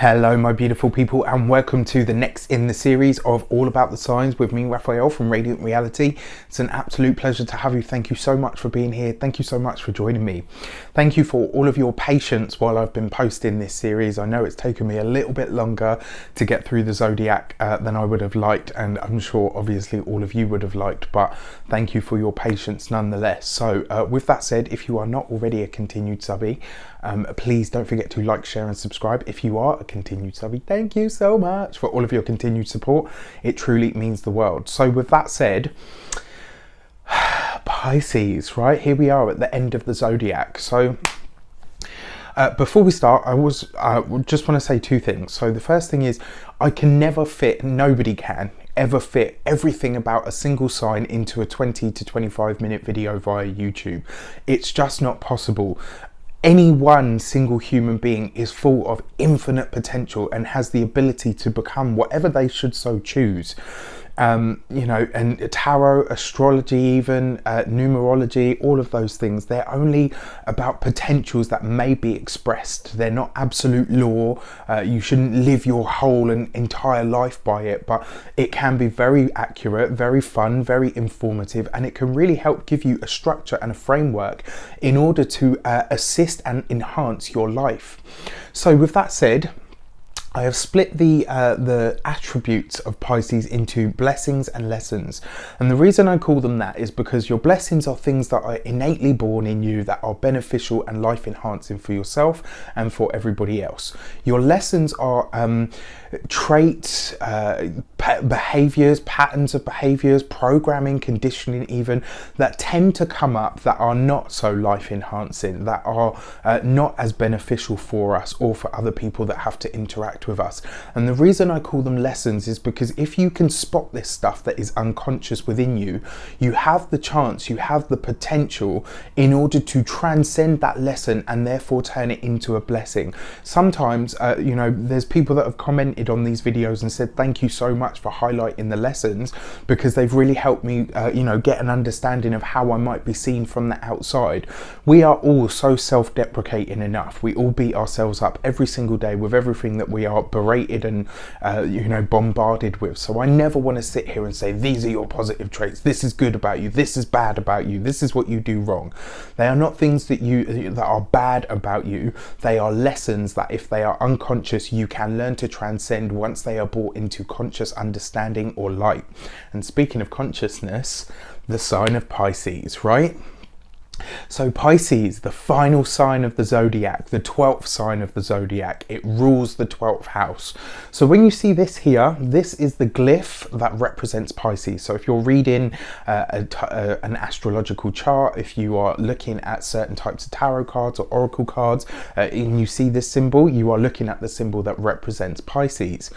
Hello my beautiful people, and welcome to the next in the series of All About the Signs with me, Raphael from Reydiant Reality. It's an absolute pleasure to have you. Thank you so much for being here. Thank you so much for joining me. Thank you for all of your patience while I've been posting this series. I know it's taken me a little bit longer to get through the zodiac than I would have liked, and I'm sure obviously all of you would have liked, but thank you for your patience nonetheless. So with that said, if you are not already a continued subby, please don't forget to like, share and subscribe. If you are a continued subby, thank you so much for all of your continued support. It truly means the world. So with that said, Pisces, right, here we are at the end of the zodiac. So before we start, I just want to say two things. So the first thing is, I can never fit, nobody can ever fit everything about a single sign into a 20 to 25 minute video via YouTube. It's just not possible. Any one single human being is full of infinite potential and has the ability to become whatever they should so choose. You know, and tarot, astrology, even numerology, all of those things, they're only about potentials that may be expressed. They're not absolute law. You shouldn't live your whole and entire life by it, but it can be very accurate, very fun, very informative, and it can really help give you a structure and a framework in order to assist and enhance your life. So with that said, I have split the attributes of Pisces into blessings and lessons. And the reason I call them that is because your blessings are things that are innately born in you that are beneficial and life enhancing for yourself and for everybody else. Your lessons are traits, behaviors, patterns of behaviors, programming, conditioning even, that tend to come up that are not so life enhancing, that are not as beneficial for us or for other people that have to interact with us. And the reason I call them lessons is because if you can spot this stuff that is unconscious within you, you have the chance, you have the potential in order to transcend that lesson and therefore turn it into a blessing. Sometimes, you know, there's people that have commented on these videos and said thank you so much for highlighting the lessons because they've really helped me, you know, get an understanding of how I might be seen from the outside. We are all so self-deprecating enough. We all beat ourselves up every single day with everything that we are berated and you know, bombarded with. So I never want to sit here and say these are your positive traits, this is good about you, this is bad about you, this is what you do wrong. They are not things that are bad about you. They are lessons that if they are unconscious you can learn to transcend once they are brought into conscious understanding or light. And speaking of consciousness, the sign of Pisces, right? So Pisces, the final sign of the zodiac, the 12th sign of the zodiac, it rules the 12th house. So when you see this here, this is the glyph that represents Pisces. So if you're reading an astrological chart, if you are looking at certain types of tarot cards or oracle cards, and you see this symbol, you are looking at the symbol that represents Pisces.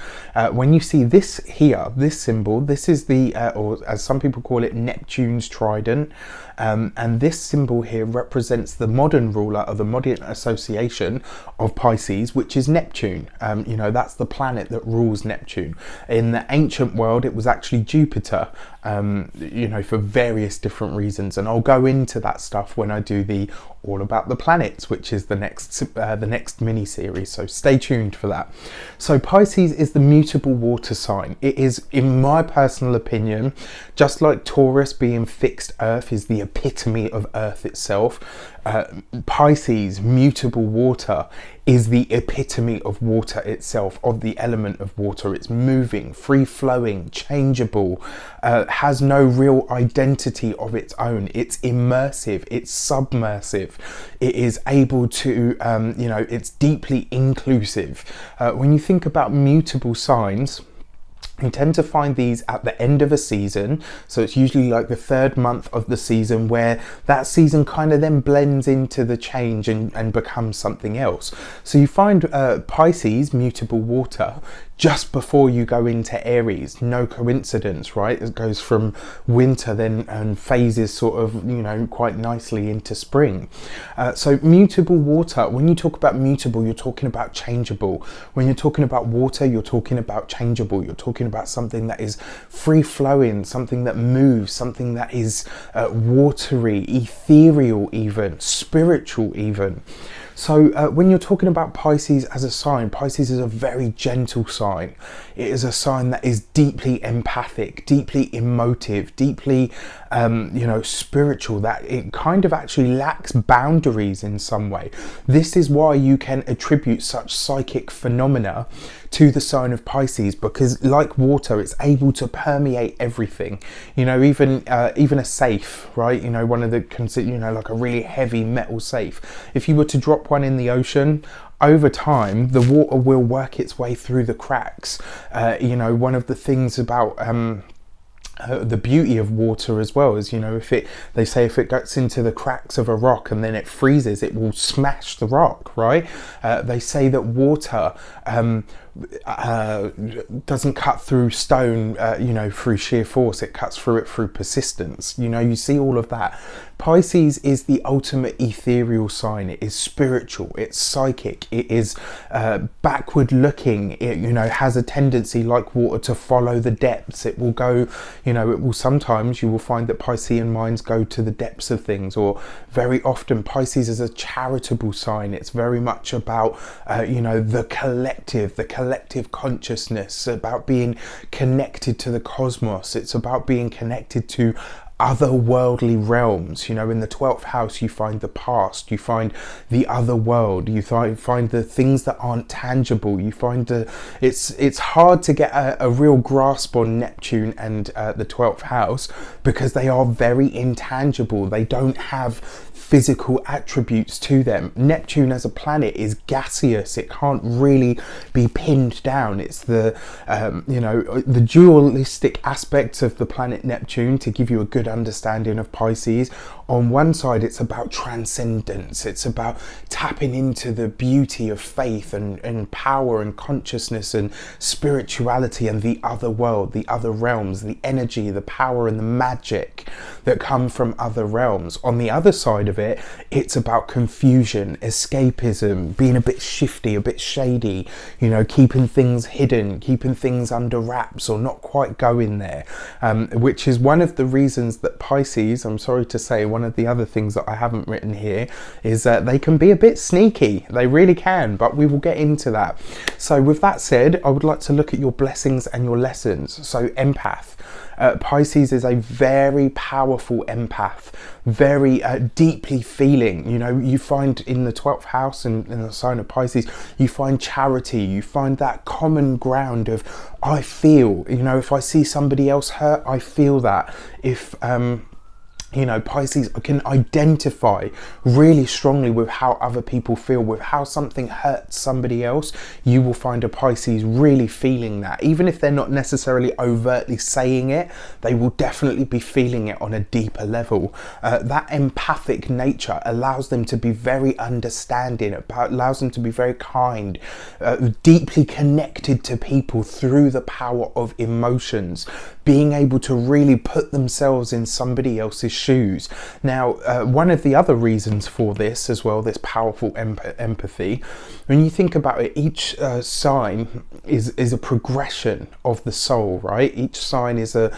When you see this here, this symbol, this is the, or as some people call it, Neptune's trident. And this symbol here represents the modern ruler of the modern association of Pisces, which is Neptune. You know, that's the planet that rules Neptune. In the ancient world, it was actually Jupiter, you know, for various different reasons. And I'll go into that stuff when I do the All About the Planets, which is the next mini series. So stay tuned for that. So Pisces is the mutable water sign. It is, in my personal opinion, just like Taurus being fixed earth is the epitome of earth itself, Pisces, mutable water, is the epitome of water itself, of the element of water. It's moving, free-flowing, changeable, has no real identity of its own. It's immersive, it's submersive, it is able to, you know, it's deeply inclusive. When you think about mutable signs, you tend to find these at the end of a season. So it's usually like the third month of the season where that season kind of then blends into the change and becomes something else. So you find Pisces, mutable water, just before you go into Aries. No coincidence, right? It goes from winter then and phases sort of, you know, quite nicely into spring. So mutable water, when you talk about mutable, you're talking about changeable. When you're talking about water, you're talking about changeable. You're talking about something that is free flowing, something that moves, something that is watery, ethereal even, spiritual even. So when you're talking about Pisces as a sign, Pisces is a very gentle sign. It is a sign that is deeply empathic, deeply emotive, deeply spiritual, that it kind of actually lacks boundaries in some way. This is why you can attribute such psychic phenomena to the sign of Pisces, because like water, it's able to permeate everything. Even a safe, right? One of the like a really heavy metal safe. If you were to drop one in the ocean, over time the water will work its way through the cracks. One of the things about the beauty of water as well is, they say if it gets into the cracks of a rock and then it freezes, it will smash the rock, right? They say that water doesn't cut through stone, through sheer force. It cuts through it through persistence. You see all of that. Pisces is the ultimate ethereal sign. It is spiritual, it's psychic, it is backward looking. It has a tendency, like water, to follow the depths. It will go, sometimes you will find that Piscean minds go to the depths of things, or very often Pisces is a charitable sign. It's very much about the collective consciousness, about being connected to the cosmos. It's about being connected to otherworldly realms. In the 12th house you find the past, you find the other world, you find the things that aren't tangible. You find it's hard to get a real grasp on Neptune and the 12th house, because they are very intangible. They don't have physical attributes to them. Neptune as a planet is gaseous. It can't really be pinned down. It's the the dualistic aspects of the planet Neptune. To give you a good understanding of Pisces, on one side it's about transcendence. It's about tapping into the beauty of faith and power and consciousness and spirituality and the other world, the other realms, the energy, the power and the magic that come from other realms. On the other side of it, it's about confusion, escapism, being a bit shifty, a bit shady, keeping things hidden, keeping things under wraps, or not quite going there, which is one of the reasons that Pisces, I'm sorry to say, one of the other things that I haven't written here is that they can be a bit sneaky. They really can, but we will get into that. So with that said, I would like to look at your blessings and your lessons. So empath. Pisces is a very powerful empath, very deeply feeling. You find in the 12th house and in the sign of Pisces, you find charity, you find that common ground of, I feel, if I see somebody else hurt, I feel that. If Pisces can identify really strongly with how other people feel, with how something hurts somebody else. You will find a Pisces really feeling that. Even if they're not necessarily overtly saying it, they will definitely be feeling it on a deeper level. That empathic nature allows them to be very understanding, allows them to be very kind, deeply connected to people through the power of emotions, being able to really put themselves in somebody else's shoes. Now, one of the other reasons for this as well, this powerful empathy, when you think about it, each sign is a progression of the soul, right? Each sign is a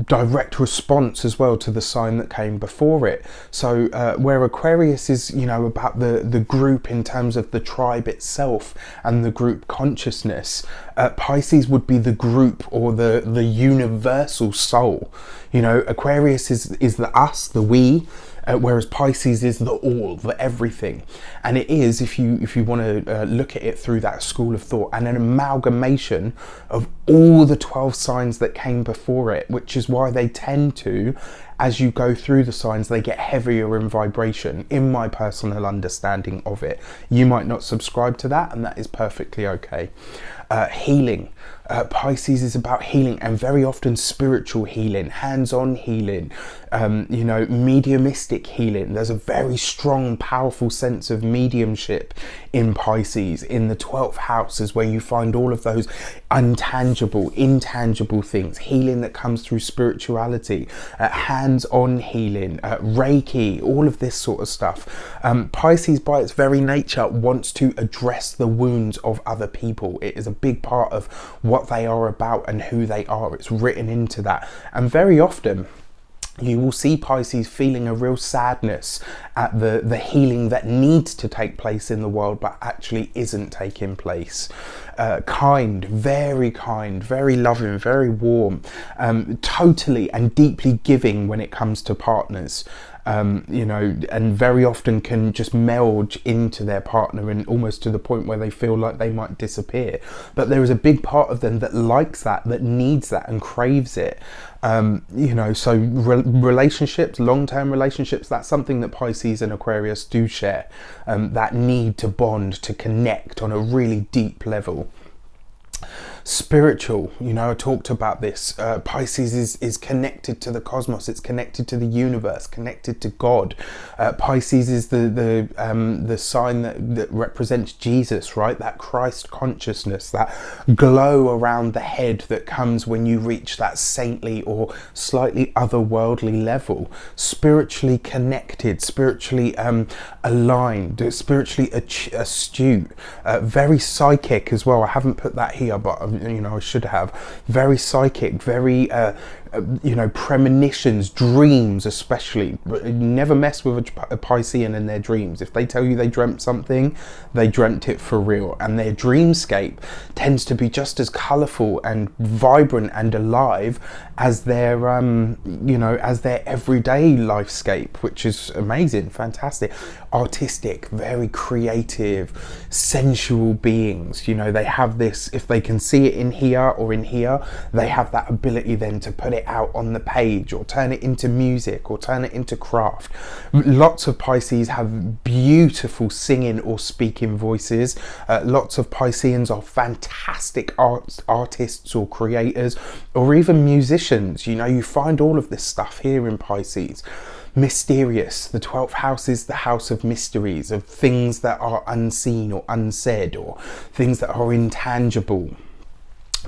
direct response as well to the sign that came before it. So where Aquarius is, about the group in terms of the tribe itself and the group consciousness, Pisces would be the group or the universal soul. Aquarius is the us, the we, whereas Pisces is the all, the everything. And it is, if you want to look at it through that school of thought, and an amalgamation of all the 12 signs that came before it, which is why they tend to, as you go through the signs, they get heavier in vibration, in my personal understanding of it. You might not subscribe to that, and that is perfectly okay. Healing. Pisces is about healing, and very often spiritual healing, hands-on healing, mediumistic healing. There's a very strong, powerful sense of mediumship in Pisces. In the 12th house is where you find all of those intangible things, healing that comes through spirituality, hands-on healing, Reiki, all of this sort of stuff. Pisces, by its very nature, wants to address the wounds of other people. It is a big part of what they are about and who they are. It's written into that. And very often, You will see Pisces feeling a real sadness at the healing that needs to take place in the world but actually isn't taking place. Kind, very loving, very warm, totally and deeply giving when it comes to partners. You know, and very often can just meld into their partner, and almost to the point where they feel like they might disappear. But there is a big part of them that likes that needs that and craves it. You know, so relationships, long-term relationships, that's something that Pisces and Aquarius do share. That need to bond, to connect on a really deep level. Spiritual, you know, I talked about this. Pisces is connected to the cosmos. It's connected to the universe, connected to God. Pisces is the sign that represents Jesus, right? That Christ consciousness, that glow around the head that comes when you reach that saintly or slightly otherworldly level. Spiritually connected, spiritually aligned, spiritually astute, very psychic as well. I haven't put that here, but you know, I should have. Very psychic, very you know, premonitions, dreams especially. Never mess with a Piscean in their dreams. If they tell you they dreamt something, they dreamt it for real. And their dreamscape tends to be just as colourful and vibrant and alive as their you know, as their everyday lifescape, which is amazing, fantastic. Artistic, very creative, sensual beings. You know, they have this, if they can see it in here or in here, they have that ability then to put it out on the page or turn it into music or turn it into craft. Lots of Pisces have beautiful singing or speaking voices. Lots of Pisceans are fantastic artists or creators or even musicians. You know, you find all of this stuff here in Pisces. Mysterious, the 12th house is the house of mysteries, of things that are unseen or unsaid, or things that are intangible.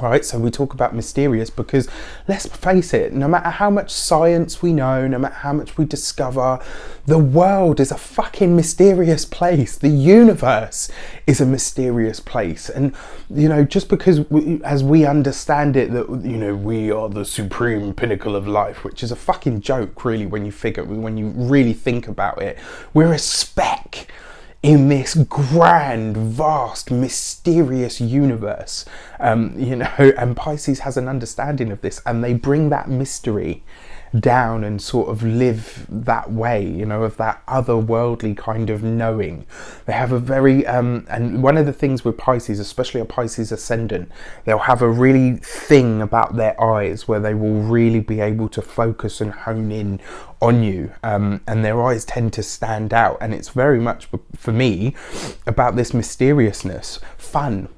Right, so we talk about mysterious because, let's face it, no matter how much science we know, no matter how much we discover, the world is a fucking mysterious place. The universe is a mysterious place. And, you know, just because as we understand it, that, you know, we are the supreme pinnacle of life, which is a fucking joke, really, when you really think about it. We're a speck in this grand, vast, mysterious universe, you know, and Pisces has an understanding of this, and they bring that mystery down and sort of live that way, you know, of that otherworldly kind of knowing. They have a very, and one of the things with Pisces, especially a Pisces ascendant, they'll have a really thing about their eyes where they will really be able to focus and hone in on you, and their eyes tend to stand out, and it's very much, for me, about this mysteriousness. Fun.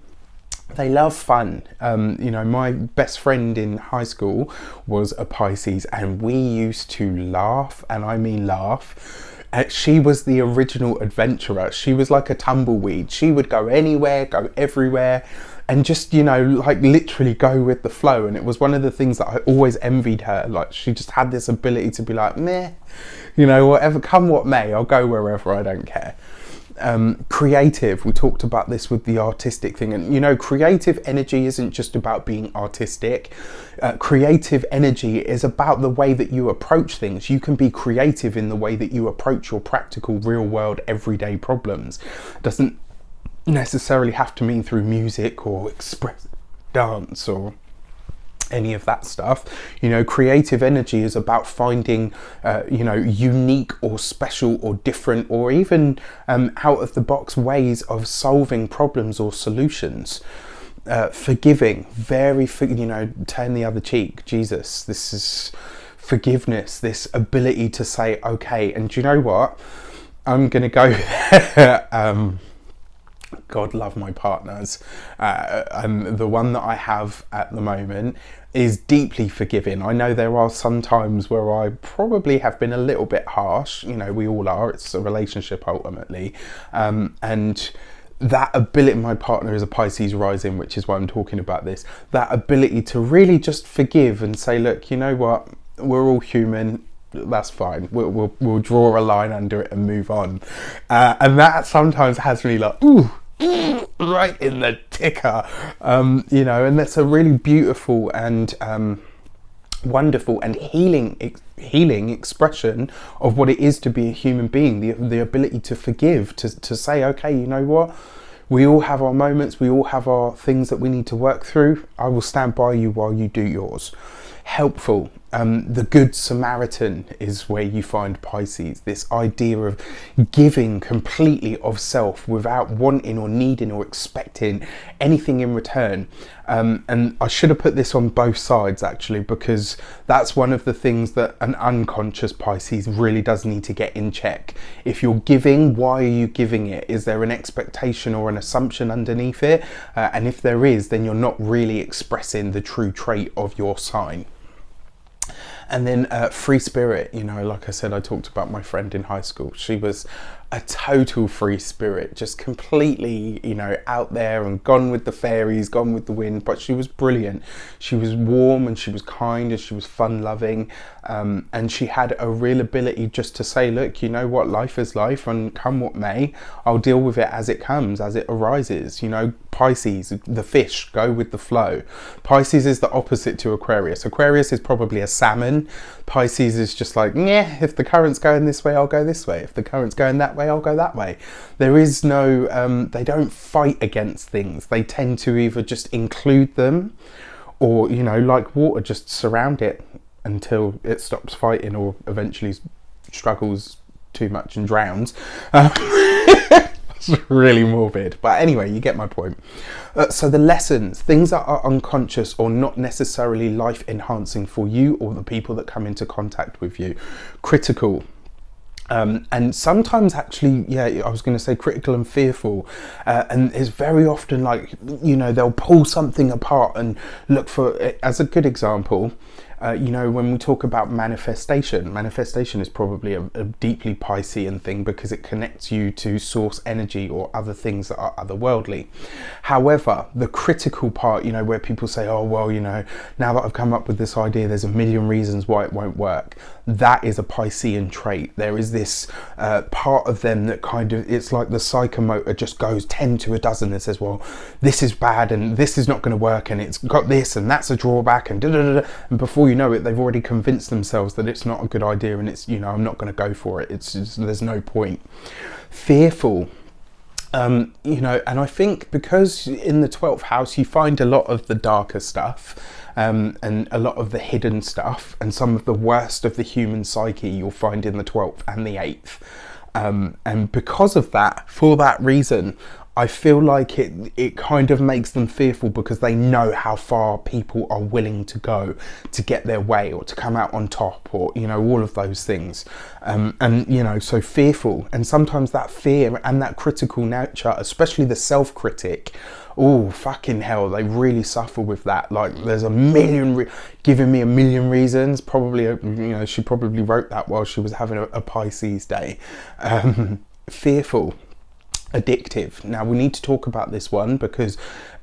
They love fun. You know, my best friend in high school was a Pisces, and we used to laugh, and I mean laugh. She was the original adventurer. She was like a tumbleweed. She would go anywhere, go everywhere, and just, you know, like literally go with the flow. And it was one of the things that I always envied her. Like, she just had this ability to be like, meh, you know, whatever, come what may, I'll go wherever, I don't care. Creative, we talked about this with the artistic thing, and you know, creative energy isn't just about being artistic. Creative energy is about the way that you approach things. You can be creative in the way that you approach your practical, real world, everyday problems. It doesn't necessarily have to mean through music or express dance or any of that stuff. You know, creative energy is about finding you know, unique or special or different or even out of the box ways of solving problems or solutions. Forgiving, you know, turn the other cheek. Jesus, this is forgiveness, this ability to say, okay, and do you know what, I'm gonna go there. God love my partners, and the one that I have at the moment is deeply forgiving. I know there are some times where I probably have been a little bit harsh, you know, we all are, it's a relationship ultimately, and that ability, my partner is a Pisces rising, which is why I'm talking about this, that ability to really just forgive and say, look, you know what, we're all human, that's fine, we'll draw a line under it and move on, and that sometimes has me like, ooh, right in the ticker, you know, and that's a really beautiful and wonderful and healing expression of what it is to be a human being, the ability to forgive, to say, okay, you know what, we all have our moments, we all have our things that we need to work through. I will stand by you while you do yours. Helpful. The Good Samaritan is where you find Pisces, this idea of giving completely of self without wanting or needing or expecting anything in return. And I should have put this on both sides actually, because that's one of the things that an unconscious Pisces really does need to get in check. If you're giving, why are you giving it? Is there an expectation or an assumption underneath it? And if there is, then you're not really expressing the true trait of your sign. And then free spirit, you know, like I said, I talked about my friend in high school. She was a total free spirit, just completely, you know, out there and gone with the fairies, gone with the wind, but she was brilliant. She was warm and she was kind and she was fun loving. And she had a real ability just to say, look, you know what, life is life, and come what may, I'll deal with it as it comes, as it arises. You know, Pisces, the fish, go with the flow. Pisces is the opposite to Aquarius. Aquarius is probably a salmon. Pisces is just like, yeah, if the current's going this way, I'll go this way. If the current's going that way, I'll go that way. There is no, they don't fight against things. They tend to either just include them or, you know, like water, just surround it until it stops fighting or eventually struggles too much and drowns. It's really morbid, but anyway, you get my point. So the lessons, things that are unconscious or not necessarily life enhancing for you or the people that come into contact with you. Critical. And sometimes actually, yeah, I was going to say critical and fearful. And it's very often like, you know, they'll pull something apart and look for, as a good example, you know, when we talk about manifestation is probably a deeply Piscean thing because it connects you to source energy or other things that are otherworldly. However, the critical part, you know, where people say, oh, well, you know, now that I've come up with this idea, there's a million reasons why it won't work. That is a Piscean trait. There is this part of them that kind of, it's like the psychomotor just goes 10 to a dozen and says, well, this is bad and this is not going to work and it's got this and that's a drawback and da-da-da-da. And before you know it, they've already convinced themselves that it's not a good idea and it's, you know, I'm not going to go for it. It's just, there's no point. Fearful. You know, and I think because in the 12th house you find a lot of the darker stuff and a lot of the hidden stuff and some of the worst of the human psyche you'll find in the 12th and the 8th. And because of that, for that reason, I feel like it kind of makes them fearful because they know how far people are willing to go to get their way or to come out on top or, you know, all of those things. And, you know, so fearful. And sometimes that fear and that critical nature, especially the self-critic, oh, fucking hell, they really suffer with that. Like, there's a million, giving me a million reasons. Probably, you know, she probably wrote that while she was having a Pisces day. Fearful. Addictive. Now we need to talk about this one because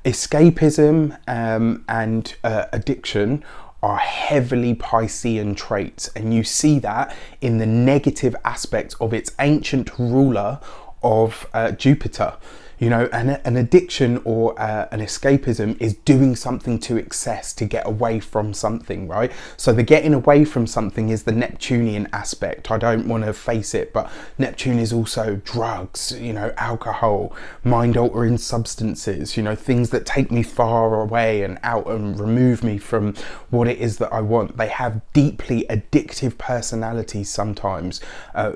escapism and addiction are heavily Piscean traits, and you see that in the negative aspect of its ancient ruler of Jupiter. You know, an addiction or an escapism is doing something to excess to get away from something, right? So the getting away from something is the Neptunian aspect. I don't want to face it, but Neptune is also drugs, you know, alcohol, mind-altering substances, you know, things that take me far away and out and remove me from what it is that I want. They have deeply addictive personalities sometimes,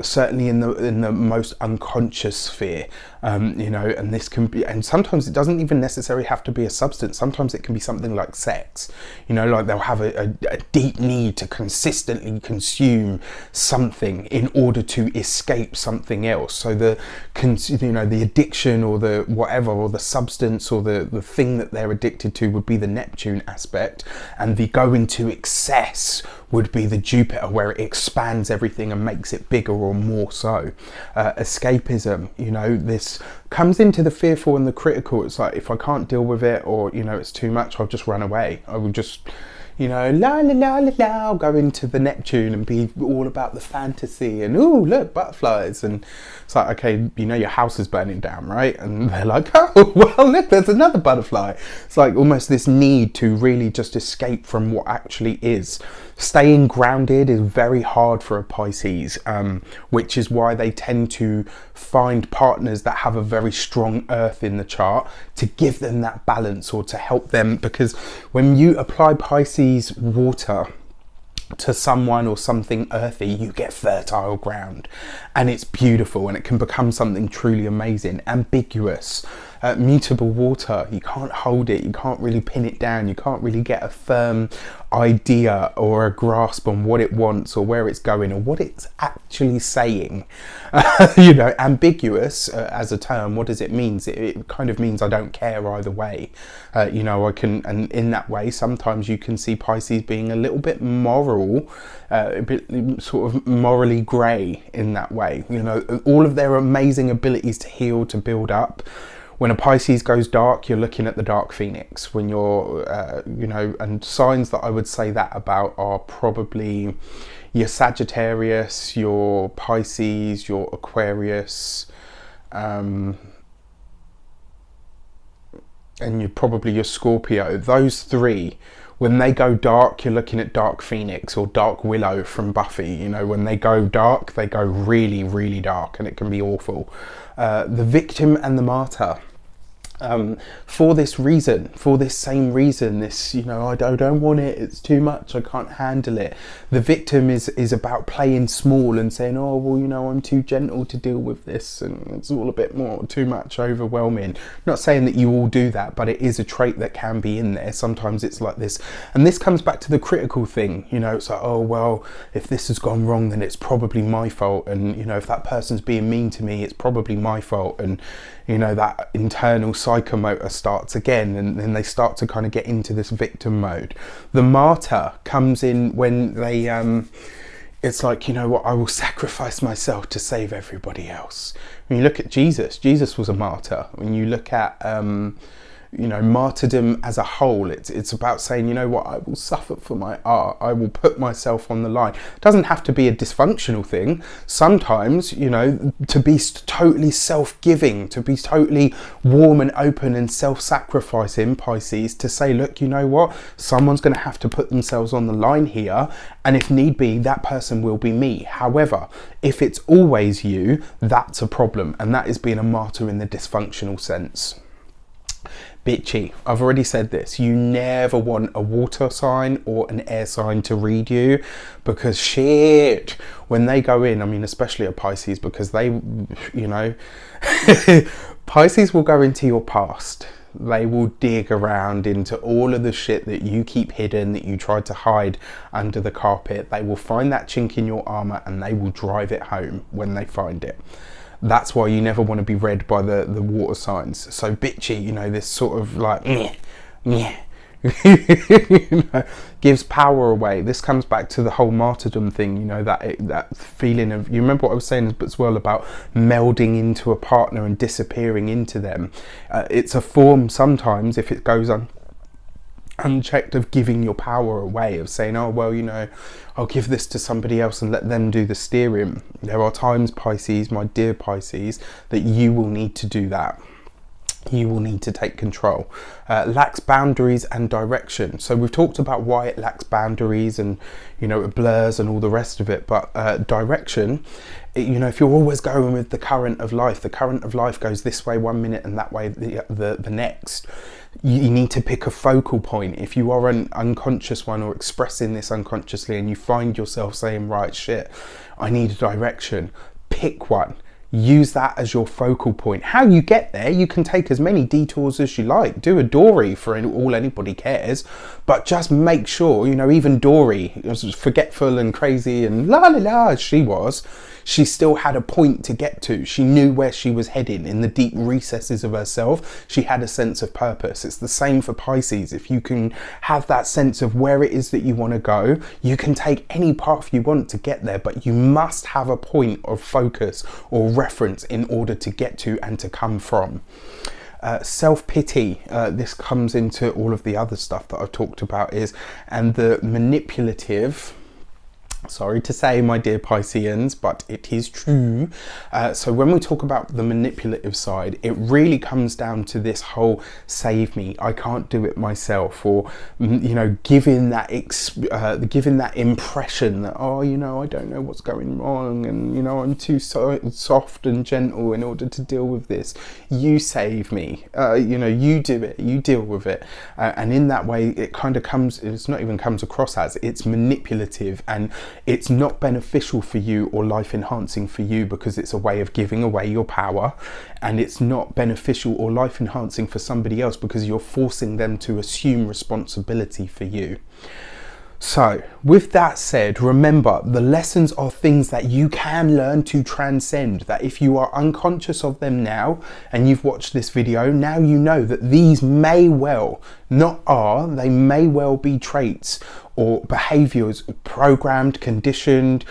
certainly in the most unconscious sphere, you know, and this can be, and sometimes it doesn't even necessarily have to be a substance. Sometimes it can be something like sex, you know, like they'll have a deep need to consistently consume something in order to escape something else. So the, you know, the addiction or the whatever, or the substance or the thing that they're addicted to would be the Neptune aspect, and the go into excess would be the Jupiter, where it expands everything and makes it bigger or more so. Escapism, you know, this comes into the fearful and the critical. It's like, if I can't deal with it or, you know, it's too much, I'll just run away. I will just, you know, la la la la la, I'll go into the Neptune and be all about the fantasy and, oh, look, butterflies. And it's like, okay, you know, your house is burning down, right? And they're like, oh, well, look, there's another butterfly. It's like almost this need to really just escape from what actually is. Staying grounded is very hard for a Pisces, which is why they tend to find partners that have a very strong earth in the chart to give them that balance, or to help them, because when you apply Pisces water to someone or something earthy, you get fertile ground, and it's beautiful, and it can become something truly amazing. Ambiguous, mutable water, you can't hold it, you can't really pin it down, you can't really get a firm idea or a grasp on what it wants or where it's going or what it's actually saying. You know, ambiguous as a term, what does it mean? It kind of means I don't care either way. You know, I can, and in that way sometimes you can see Pisces being a little bit moral, a bit sort of morally grey in that way. You know, all of their amazing abilities to heal, to build up. When a Pisces goes dark, you're looking at the dark phoenix. When you're, you know, and signs that I would say that about are probably your Sagittarius, your Pisces, your Aquarius, and you're probably your Scorpio. Those three, when they go dark, you're looking at dark phoenix or dark willow from Buffy. You know, when they go dark, they go really, really dark, and it can be awful. The victim and the martyr. For this reason, for this same reason, this, you know, I don't want it, it's too much, I can't handle it. The victim is about playing small and saying, oh, well, you know, I'm too gentle to deal with this, and it's all a bit more, too much, overwhelming. Not saying that you all do that, but it is a trait that can be in there. Sometimes it's like this, and this comes back to the critical thing, you know, it's like, oh, well, if this has gone wrong, then it's probably my fault, and, you know, if that person's being mean to me, it's probably my fault, and, you know, that internal psychomotor starts again, and then they start to kind of get into this victim mode. The martyr comes in when they, it's like, you know what, I will sacrifice myself to save everybody else. When you look at Jesus, Jesus was a martyr. When you look at, you know, martyrdom as a whole, it's about saying, you know what, I will suffer for my art, I will put myself on the line. It doesn't have to be a dysfunctional thing. Sometimes, you know, to be totally self-giving, to be totally warm and open and self-sacrificing, Pisces, to say, look, you know what, someone's going to have to put themselves on the line here, and if need be, that person will be me. However, if it's always you, that's a problem, and that is being a martyr in the dysfunctional sense. Bitchy. I've already said this. You never want a water sign or an air sign to read you, because shit, when they go in, I mean, especially a Pisces, because they, you know, Pisces will go into your past. They will dig around into all of the shit that you keep hidden, that you tried to hide under the carpet. They will find that chink in your armor, and they will drive it home when they find it. That's why you never want to be read by the water signs. So bitchy, you know, this sort of like, you know, gives power away. This comes back to the whole martyrdom thing, you know, that feeling of, you remember what I was saying as well about melding into a partner and disappearing into them. It's a form sometimes, if it goes unchecked, of giving your power away, of saying, oh, well, you know, I'll give this to somebody else and let them do the steering. There are times, Pisces, my dear Pisces, that you will need to do that. You will need to take control. Lacks boundaries and direction. So we've talked about why it lacks boundaries, and, you know, it blurs and all the rest of it, but direction, you know, if you're always going with the current of life goes this way one minute and that way the next. You need to pick a focal point. If you are an unconscious one, or expressing this unconsciously, and you find yourself saying, right, shit, I need a direction, pick one. Use that as your focal point. How you get there, you can take as many detours as you like. Do a Dory for all anybody cares, but just make sure, you know, even Dory, as forgetful and crazy and la la la as she was, she still had a point to get to. She knew where she was heading. In the deep recesses of herself, she had a sense of purpose. It's the same for Pisces. If you can have that sense of where it is that you want to go, you can take any path you want to get there, but you must have a point of focus or reference in order to get to and to come from. Self-pity, this comes into all of the other stuff that I've talked about, and the manipulative. Sorry to say, my dear Pisceans, but it is true. So when we talk about the manipulative side, it really comes down to this whole save me, I can't do it myself, or you know, giving that impression that, oh, you know, I don't know what's going wrong, and you know, I'm too soft and gentle in order to deal with this. You save me, you know, you do it, you deal with it, and in that way, it kind of comes. It's not even comes across as, it's manipulative, and it's not beneficial for you or life enhancing for you, because it's a way of giving away your power, and it's not beneficial or life enhancing for somebody else because you're forcing them to assume responsibility for you. So with that said, remember, the lessons are things that you can learn to transcend, that if you are unconscious of them now and you've watched this video, now you know that these may well, they may well be traits or behaviors programmed, conditioned,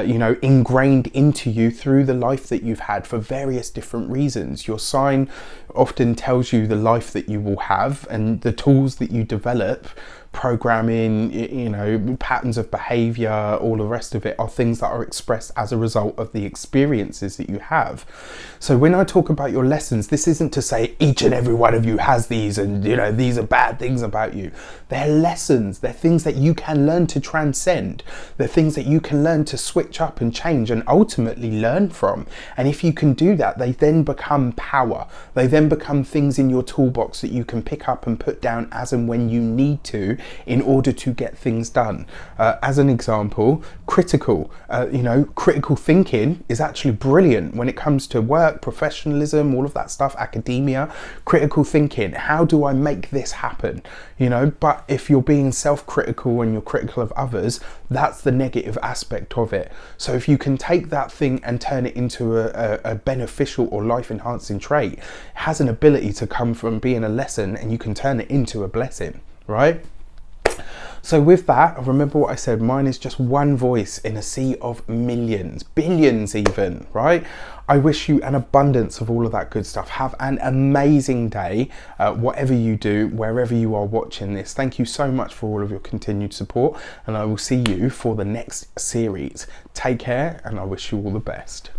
you know, ingrained into you through the life that you've had for various different reasons. Your sign often tells you the life that you will have, and the tools that you develop, programming, you know, patterns of behavior, all the rest of it, are things that are expressed as a result of the experiences that you have. So when I talk about your lessons, this isn't to say each and every one of you has these and, you know, these are bad things about you. They're lessons. They're things that you can learn to transcend. They're things that you can learn to switch up and change and ultimately learn from. And if you can do that, they then become power. They then become things in your toolbox that you can pick up and put down as and when you need to, in order to get things done. As an example, critical thinking is actually brilliant when it comes to work, professionalism, all of that stuff, academia. Critical thinking, how do I make this happen? You know, but if you're being self-critical and you're critical of others, that's the negative aspect of it. So if you can take that thing and turn it into a beneficial or life-enhancing trait, it has an ability to come from being a lesson, and you can turn it into a blessing, right? So with that, remember what I said, mine is just one voice in a sea of millions, billions even, right? I wish you an abundance of all of that good stuff. Have an amazing day, whatever you do, wherever you are watching this. Thank you so much for all of your continued support, and I will see you for the next series. Take care, and I wish you all the best.